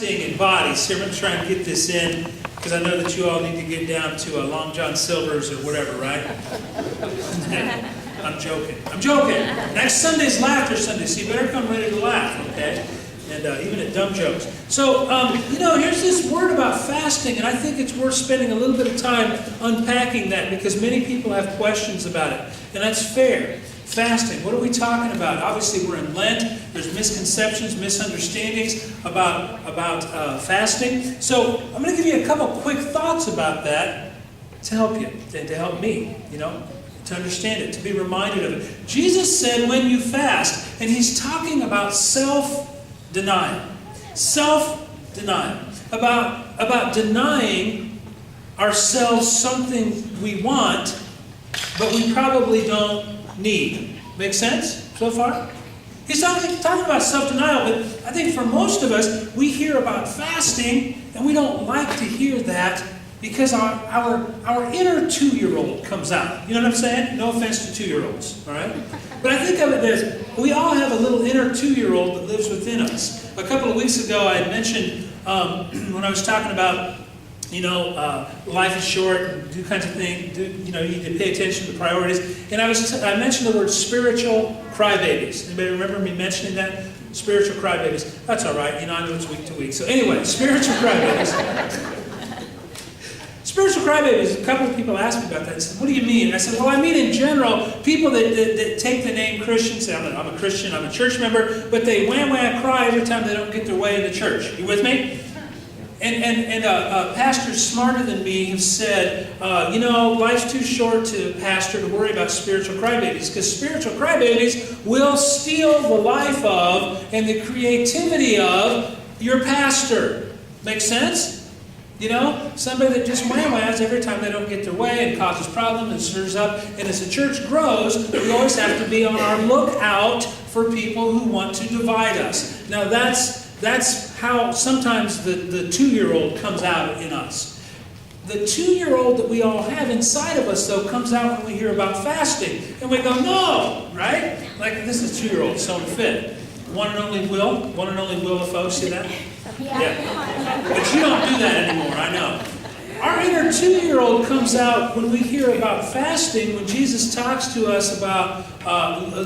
fasting and bodies. Here, I'm going to try and get this in, because I know that you all need to get down to Long John Silver's or whatever, right? I'm joking. I'm joking. Next Sunday's Laughter Sunday, so you better come ready to laugh, okay? And even at dumb jokes. So, here's this word about fasting, and I think it's worth spending a little bit of time unpacking that, because many people have questions about it, and that's fair. Fasting, what are we talking about? Obviously, we're in Lent. There's misconceptions, misunderstandings about fasting. So, I'm going to give you a couple quick thoughts about that to help you, to help me, to understand it, to be reminded of it. Jesus said, when you fast, and he's talking about self-denial. Self-denial. About denying ourselves something we want, but we probably don't need. Make sense so far? He's talking about self-denial, but I think for most of us, we hear about fasting, and we don't like to hear that because our inner 2-year-old comes out. You know what I'm saying? No offense to 2-year-olds, all right? But I think of it as, we all have a little inner 2-year-old that lives within us. A couple of weeks ago, I had mentioned, when I was talking about, life is short, and do kinds of things, you need to pay attention to the priorities. And I mentioned the word spiritual crybabies. Anybody remember me mentioning that? Spiritual crybabies. That's all right. I know it's week to week. So anyway, spiritual crybabies. Spiritual crybabies, a couple of people asked me about that. They said, what do you mean? And I said, well, I mean in general, people that take the name Christian, say, I'm a Christian, I'm a church member, but they wham-wham cry every time they don't get their way in the church. You with me? And pastors smarter than me have said, life's too short to pastor to worry about spiritual crybabies, because spiritual crybabies will steal the life of and the creativity of your pastor. Make sense? Somebody that just wham-whams every time they don't get their way and causes problems and stirs up. And as the church grows, we always have to be on our lookout for people who want to divide us. Now that's how sometimes the 2-year-old comes out in us. The 2-year-old that we all have inside of us, though, comes out when we hear about fasting. And we go, no, right? Like, this is 2-year-old, so fit. One and only Will Defoe, see that? Yeah. But you don't do that anymore, I know. Our inner 2-year-old comes out when we hear about fasting, when Jesus talks to us about,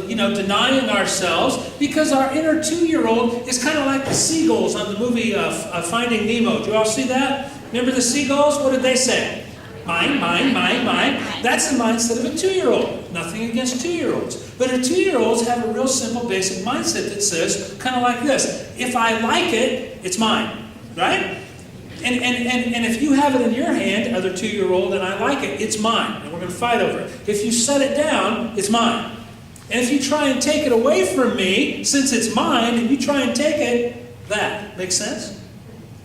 denying ourselves, because our inner 2-year-old is kind of like the seagulls on the movie Finding Nemo. Do you all see that? Remember the seagulls? What did they say? Mine, mine, mine, mine. That's the mindset of a 2-year-old. Nothing against 2-year-olds. But 2-year-olds have a real simple, basic mindset that says, kind of like this: if I like it, it's mine. Right? And if you have it in your hand, other 2-year-old, and I like it, it's mine. And we're going to fight over it. If you set it down, it's mine. And if you try and take it away from me, since it's mine, and you try and take it, that. Makes sense?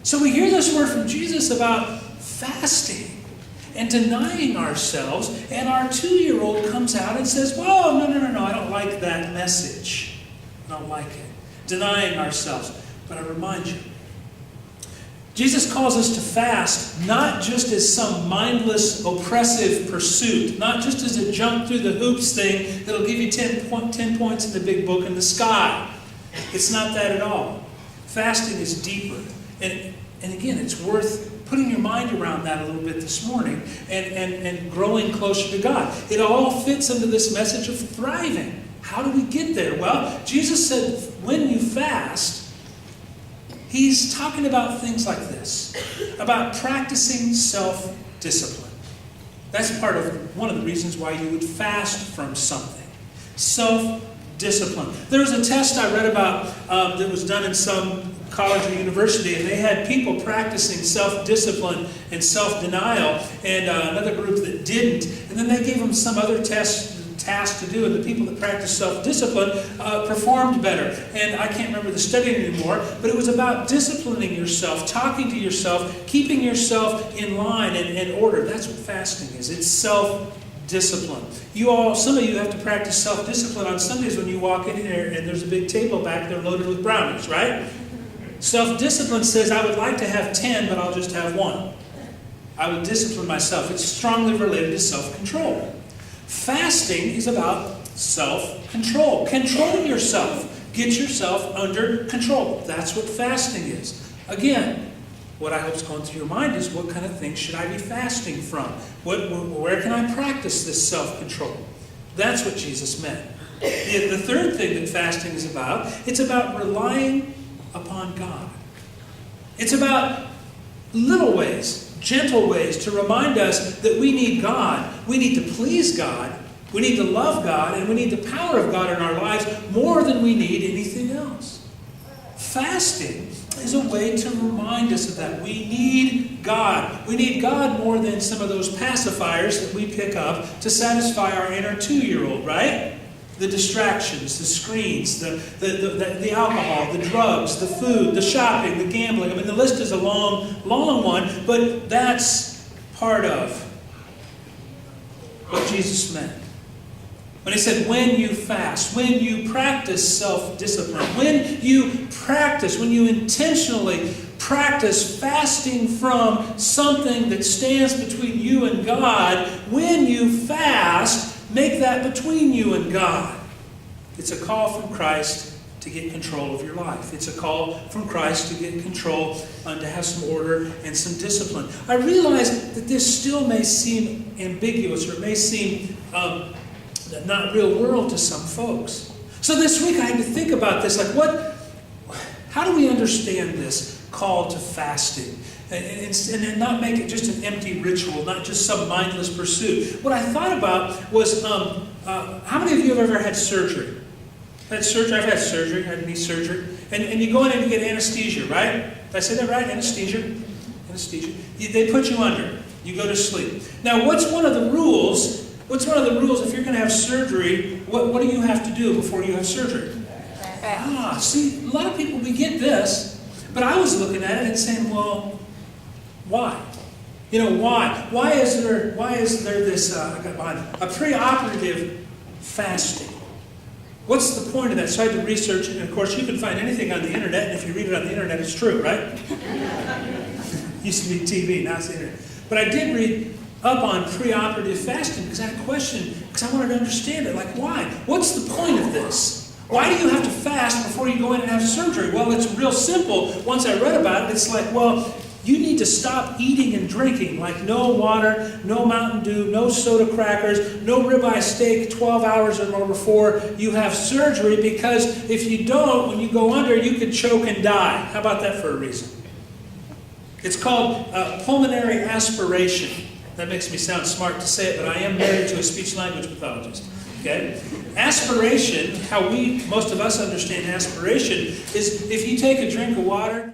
So we hear this word from Jesus about fasting and denying ourselves, and our 2-year-old comes out and says, whoa, no, I don't like that message. I don't like it. Denying ourselves. But I remind you, Jesus calls us to fast not just as some mindless, oppressive pursuit, not just as a jump through the hoops thing that'll give you 10 points in the big book in the sky. It's not that at all. Fasting is deeper. And again, it's worth putting your mind around that a little bit this morning and growing closer to God. It all fits into this message of thriving. How do we get there? Well, Jesus said when you fast, he's talking about things like this, about practicing self-discipline. That's one of the reasons why you would fast from something. Self-discipline. There was a test I read about that was done in some college or university, and they had people practicing self-discipline and self-denial, and another group that didn't. And then they gave them some other task to do, and the people that practiced self-discipline performed better. And I can't remember the study anymore, but it was about disciplining yourself, talking to yourself, keeping yourself in line and in order. That's what fasting is. It's self-discipline. Some of you have to practice self-discipline on Sundays when you walk in here and there's a big table back there loaded with brownies, right? Self-discipline says, I would like to have 10, but I'll just have 1. I would discipline myself. It's strongly related to self-control. Fasting is about self-control. Control yourself. Get yourself under control. That's what fasting is. Again, what I hope is going through your mind is, what kind of things should I be fasting from? Where can I practice this self-control? That's what Jesus meant. The third thing that fasting is about, it's about relying upon God. It's about little ways, gentle ways to remind us that we need God. We need to please God. We need to love God, and we need the power of God in our lives more than we need anything else. Fasting is a way to remind us of that. We need God. We need God more than some of those pacifiers that we pick up to satisfy our inner 2-year-old, right? The distractions, the screens, the alcohol, the drugs, the food, the shopping, the gambling. I mean, the list is a long, long one, but that's part of what Jesus meant. When he said, when you fast, when you practice self-discipline, when you intentionally practice fasting from something that stands between you and God, when you fast, make that between you and God. It's a call from Christ to get control of your life. It's a call from Christ to get control and to have some order and some discipline. I realize that this still may seem ambiguous, or it may seem not real world to some folks. So this week I had to think about this. How do we understand this call to fasting? And not make it just an empty ritual, not just some mindless pursuit. What I thought about was, how many of you have ever had surgery? Had surgery? I've had surgery, had knee surgery. And you go in and you get anesthesia, right? Did I say that right? Anesthesia? Anesthesia. They put you under. You go to sleep. Now, what's one of the rules? What's one of the rules if you're going to have surgery? What do you have to do before you have surgery? See, a lot of people, we get this. But I was looking at it and saying, well, why? Why? Why is there this, I got behind it, a preoperative fasting? What's the point of that? So I had to research it, and of course you can find anything on the internet, and if you read it on the internet, it's true, right? Used to be TV, now it's the internet. But I did read up on preoperative fasting because I had a question, because I wanted to understand it. Why? What's the point of this? Why do you have to fast before you go in and have surgery? Well, it's real simple. Once I read about it, it's you need to stop eating and drinking, no water, no Mountain Dew, no soda crackers, no ribeye steak 12 hours or more before you have surgery, because if you don't, when you go under, you could choke and die. How about that for a reason? It's called pulmonary aspiration. That makes me sound smart to say it, but I am married to a speech-language pathologist. Okay? Aspiration, how most of us understand aspiration, is if you take a drink of water,